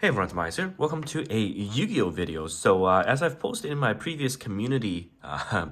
Hey everyone, it's Miser. Welcome to a Yu-Gi-Oh video. As I've posted in my previous community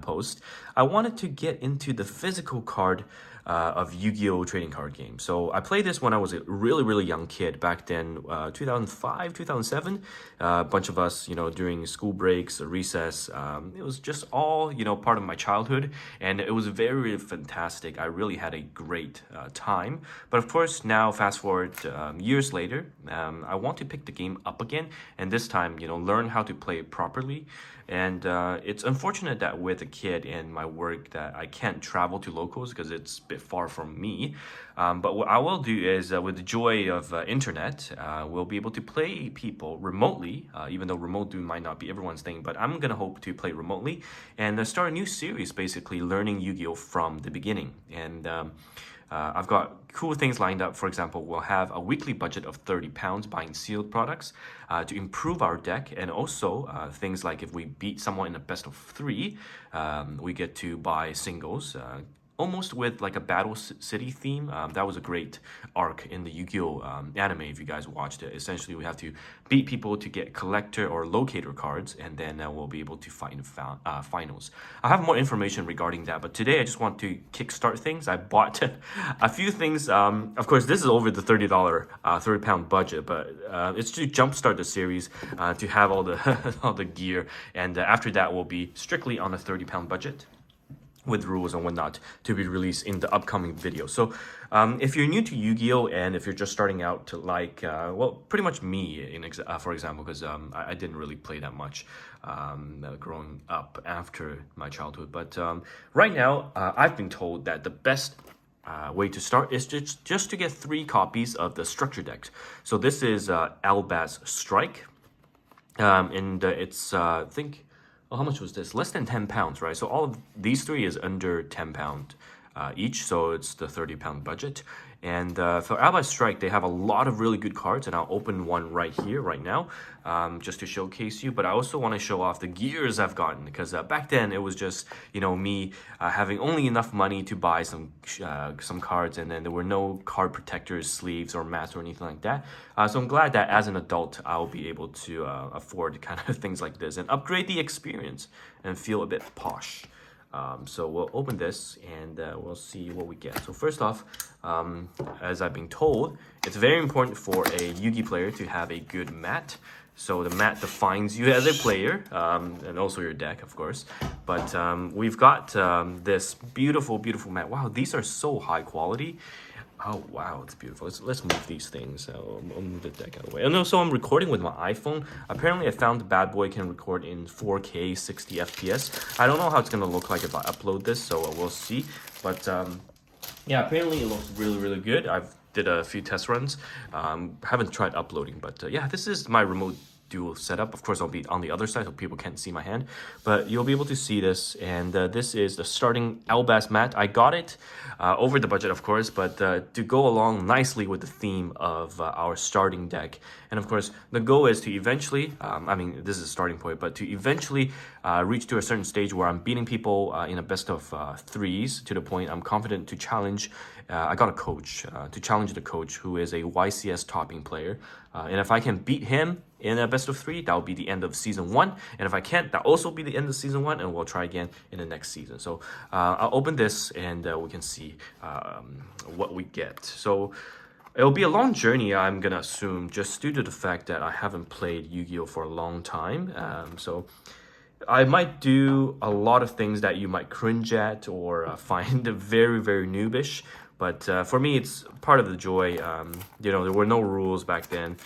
post, I wanted to get into the physical card of Yu-Gi-Oh trading card game. So I played this when I was a really young kid back then, 2005, 2007. A bunch of us, during school breaks, recess. It was just all, part of my childhood, and it was very fantastic. I really had a great time. But of course, now fast forward years later, I want to pick the game up again, and this time, learn how to play it properly. And it's unfortunate that with a kid and my work that I can't travel to locals because it's a bit far from me. But what I will do is, with the joy of internet, we'll be able to play people remotely, even though remote dude might not be everyone's thing, but I'm gonna hope to play remotely and start a new series, basically learning Yu-Gi-Oh from the beginning. And I've got cool things lined up. For example, we'll have a weekly budget of £30 buying sealed products to improve our deck, and also things like if we beat someone in a best of three, we get to buy singles. Almost with like a battle city theme. That was a great arc in the Yu-Gi-Oh anime if you guys watched it. Essentially, we have to beat people to get collector or locator cards, and then we'll be able to fight in finals. I have more information regarding that, but today I just want to kickstart things. I bought a few things. Of course, this is over the £30, £30 budget, but it's to jumpstart the series, to have all the all the gear, and after that will be strictly on a £30 budget, with rules and whatnot to be released in the upcoming video. So if you're new to Yu-Gi-Oh and if you're just starting out to well, pretty much me, for example, because I didn't really play that much growing up after my childhood. But right now, I've been told that the best way to start is just to get 3 copies of the structure decks. So this is Albaz Strike, and it's I think, oh, how much was this? Less than £10, right? So all of these 3 is under £10 each, so it's the £30 budget. And for Albaz Strike, they have a lot of really good cards, and I'll open one right here, right now, just to showcase you. But I also want to show off the gears I've gotten, because back then it was just, me having only enough money to buy some cards, and then there were no card protectors, sleeves, or mats, or anything like that. So I'm glad that as an adult, I'll be able to afford kind of things like this and upgrade the experience and feel a bit posh. So we'll open this and we'll see what we get. So first off, as I've been told, it's very important for a Yu-Gi player to have a good mat. So the mat defines you as a player, and also your deck, of course. But we've got this beautiful mat. Wow, these are so high quality. Oh wow, it's beautiful. Let's move these things. I'll move the deck out of the way. And also, I'm recording with my iPhone. Apparently, I found the bad boy can record in 4K 60 FPS. I don't know how it's gonna look like if I upload this, so we'll see. But yeah, apparently it looks really good. I've did a few test runs. Haven't tried uploading, but yeah, this is my remote dual setup. Of course, I'll be on the other side so people can't see my hand, but you'll be able to see this. And this is the starting Albaz mat. I got it over the budget, of course, but to go along nicely with the theme of our starting deck. And of course, the goal is to eventually, I mean, this is a starting point, but to eventually reach to a certain stage where I'm beating people in a best of threes, to the point I'm confident to challenge. I got a coach to challenge the coach, who is a YCS topping player. And if I can beat him in a best of 3, that will be the end of season 1. And if I can't, that'll also be the end of season 1, and we'll try again in the next season. So I'll open this and we can see what we get. So it'll be a long journey, I'm gonna assume, just due to the fact that I haven't played Yu-Gi-Oh for a long time. So I might do a lot of things that you might cringe at or find very noobish. But for me, it's part of the joy. There were no rules back then.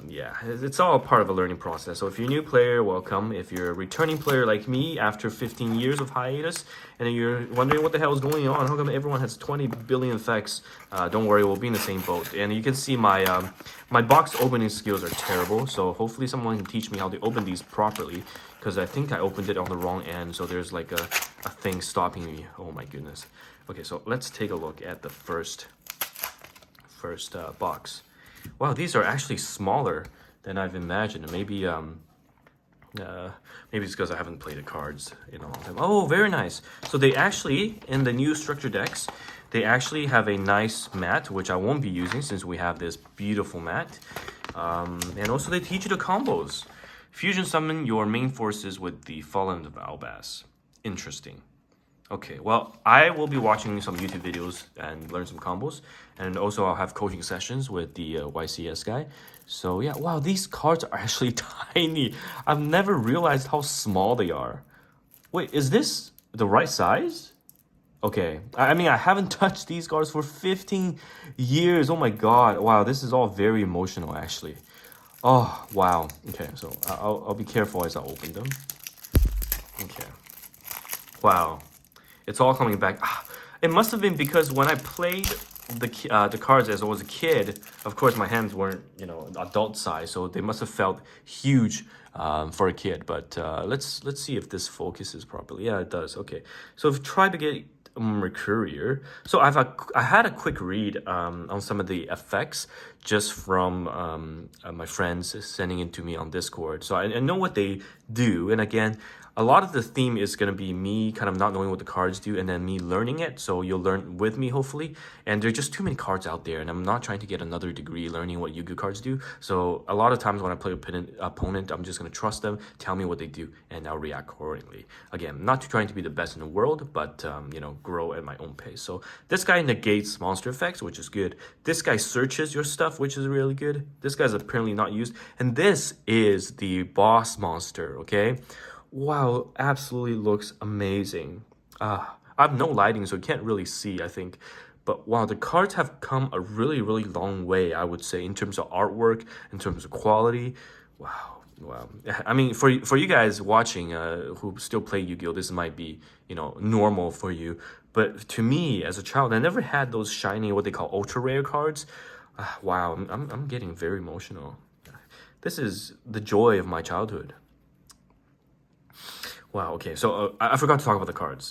Yeah, it's all part of a learning process. So if you're a new player, welcome. If you're a returning player like me after 15 years of hiatus, and you're wondering what the hell is going on, how come everyone has 20 billion effects, don't worry, we'll be in the same boat. And you can see my my box opening skills are terrible, so hopefully someone can teach me how to open these properly, because I think I opened it on the wrong end, so there's like a thing stopping me. Oh my goodness. Okay, so let's take a look at the first box. Wow, these are actually smaller than I've imagined. Maybe maybe it's because I haven't played the cards in a long time. Oh, very nice. So they actually, in the new structure decks, They actually have a nice mat, which I won't be using since we have this beautiful mat. And also they teach you the combos. Fusion summon your main forces with the Fallen of Albas. Interesting. Okay, well, I will be watching some YouTube videos and learn some combos. And also I'll have coaching sessions with the YCS guy. So yeah, wow, these cards are actually tiny. I've never realized how small they are. Wait, is this the right size? Okay, I mean, I haven't touched these cards for 15 years. Oh my god, wow, this is all very emotional actually. Oh, wow. Okay, so I'll be careful as I open them. Okay. Wow. It's all coming back. It must have been because when I played the cards as I was a kid, of course my hands weren't, you know, adult size, so they must have felt huge for a kid. But let's see if this focuses properly. Yeah, it does. Okay, so I've tried to get Mercurier. So I had a quick read on some of the effects just from my friends sending it to me on Discord. So I know what they do, and again, a lot of the theme is going to be me kind of not knowing what the cards do and then me learning it. So you'll learn with me, hopefully. And there are just too many cards out there. And I'm not trying to get another degree learning what Yu-Gi-Oh cards do. So a lot of times when I play an opponent, I'm just going to trust them, tell me what they do, and I'll react accordingly. Again, not trying to be the best in the world, but, you know, grow at my own pace. So this guy negates monster effects, which is good. This guy searches your stuff, which is really good. This guy's apparently not used. And this is the boss monster, okay? Wow, absolutely looks amazing. I have no lighting, so you can't really see, I think. But wow, the cards have come a really, really long way, I would say, in terms of artwork, in terms of quality. Wow, wow. I mean, for you guys watching who still play Yu-Gi-Oh, this might be, you know, normal for you. But to me, as a child, I never had those shiny, what they call ultra rare cards. Wow, I'm getting very emotional. This is the joy of my childhood. Wow, okay, so I forgot to talk about the cards.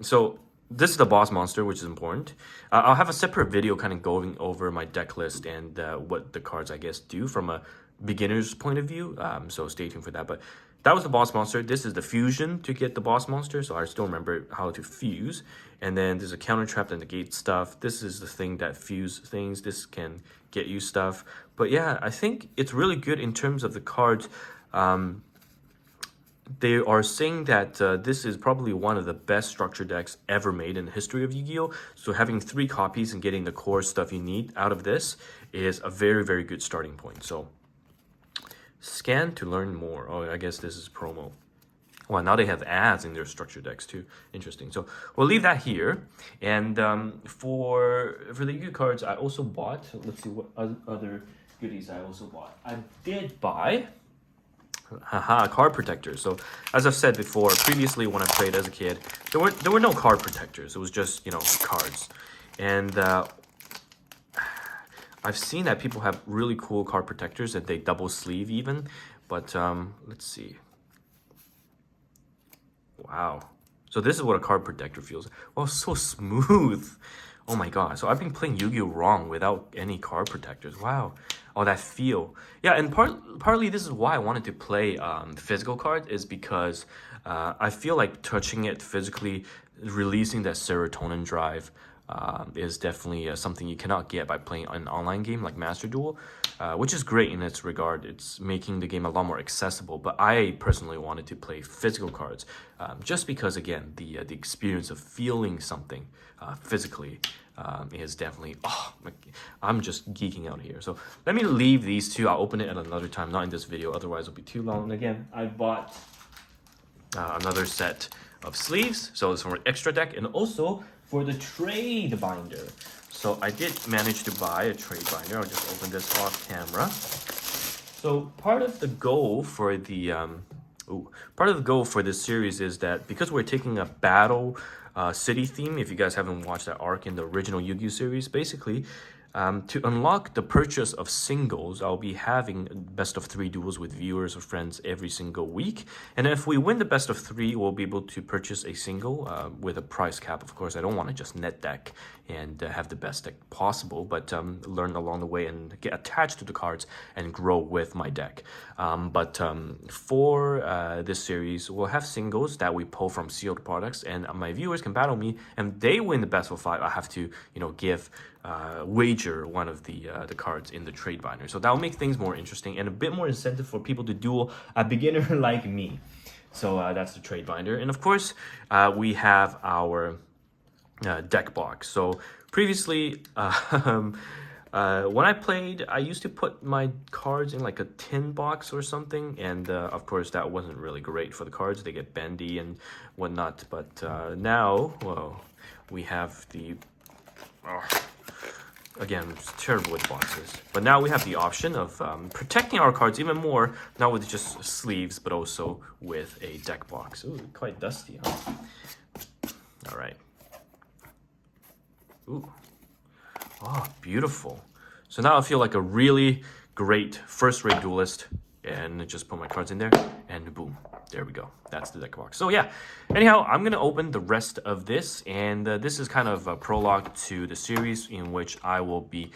So this is the boss monster, which is important. I'll have a separate video kind of going over my deck list and what the cards, I guess, do from a beginner's point of view. So stay tuned for that. But that was the boss monster. This is the fusion to get the boss monster. So I still remember how to fuse. And then there's a counter trap and negate stuff. This is the thing that fuse things. This can get you stuff. But yeah, I think it's really good in terms of the cards. They are saying that this is probably one of the best structure decks ever made in the history of Yu-Gi-Oh! So having 3 copies and getting the core stuff you need out of this is a very, very good starting point. So scan to learn more. Oh, I guess this is promo. Well, now they have ads in their structure decks too. Interesting. So we'll leave that here. And for the Yu-Gi-Oh cards, I also bought. Let's see what other goodies I also bought. I did buy. Haha, card protectors. So as I've said before, previously when I played as a kid, there were no card protectors. It was just, you know, cards. And I've seen that people have really cool card protectors that they double sleeve even. But let's see. Wow. So this is what a card protector feels. Oh, so smooth. Oh my god. So I've been playing Yu-Gi-Oh wrong without any card protectors. Wow. Oh, that feel. Yeah, and partly this is why I wanted to play physical cards is because I feel like touching it physically, releasing that serotonin drive is definitely something you cannot get by playing an online game like Master Duel, which is great in its regard. It's making the game a lot more accessible. But I personally wanted to play physical cards just because, again, the experience of feeling something physically is definitely, I'm just geeking out here. So let me leave these two. I'll open it at another time, not in this video, otherwise it'll be too long. And again, I bought another set of sleeves. So it's for an extra deck and also for the trade binder. So I did manage to buy a trade binder. I'll just open this off camera. So part of the goal for the this series is that because we're taking a battle city theme, if you guys haven't watched that arc in the original Yu-Gi-Oh series, basically To unlock the purchase of singles, I'll be having best of 3 duels with viewers or friends every single week. And if we win the best of 3, we'll be able to purchase a single with a price cap. Of course, I don't want to just net deck and have the best deck possible, but learn along the way and get attached to the cards and grow with my deck. For this series, we'll have singles that we pull from sealed products, and my viewers can battle me, and they win the best of 5. I have to, give wager one of the cards in the trade binder. So that will make things more interesting and a bit more incentive for people to duel a beginner like me. So that's the trade binder. And of course, we have our deck box. So previously, when I played, I used to put my cards in like a tin box or something, and of course that wasn't really great for the cards. They get bendy and whatnot. But now, well, we have the again, it's terrible with boxes. But now we have the option of protecting our cards even more, not with just sleeves, but also with a deck box. Ooh, quite dusty, huh? All right. Ooh. Oh, beautiful. So now I feel like a really great first-rate duelist, and just put my cards in there, and boom, there we go. That's the deck box. So yeah, anyhow, I'm gonna open the rest of this, and this is kind of a prologue to the series in which I will be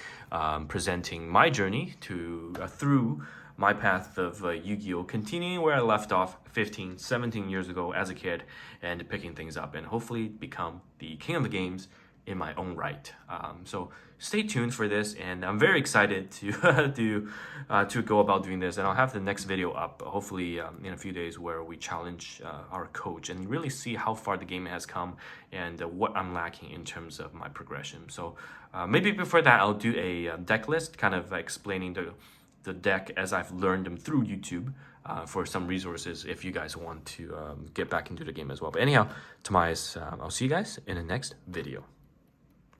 presenting my journey through my path of Yu-Gi-Oh, continuing where I left off 15, 17 years ago as a kid, and picking things up, and hopefully become the king of the games in my own right. So stay tuned for this, and I'm very excited to go about doing this. And I'll have the next video up hopefully in a few days, where we challenge our coach and really see how far the game has come and what I'm lacking in terms of my progression. So maybe before that, I'll do a deck list, kind of explaining the deck as I've learned them through YouTube, for some resources if you guys want to get back into the game as well. But anyhow, Tomias, I'll see you guys in the next video.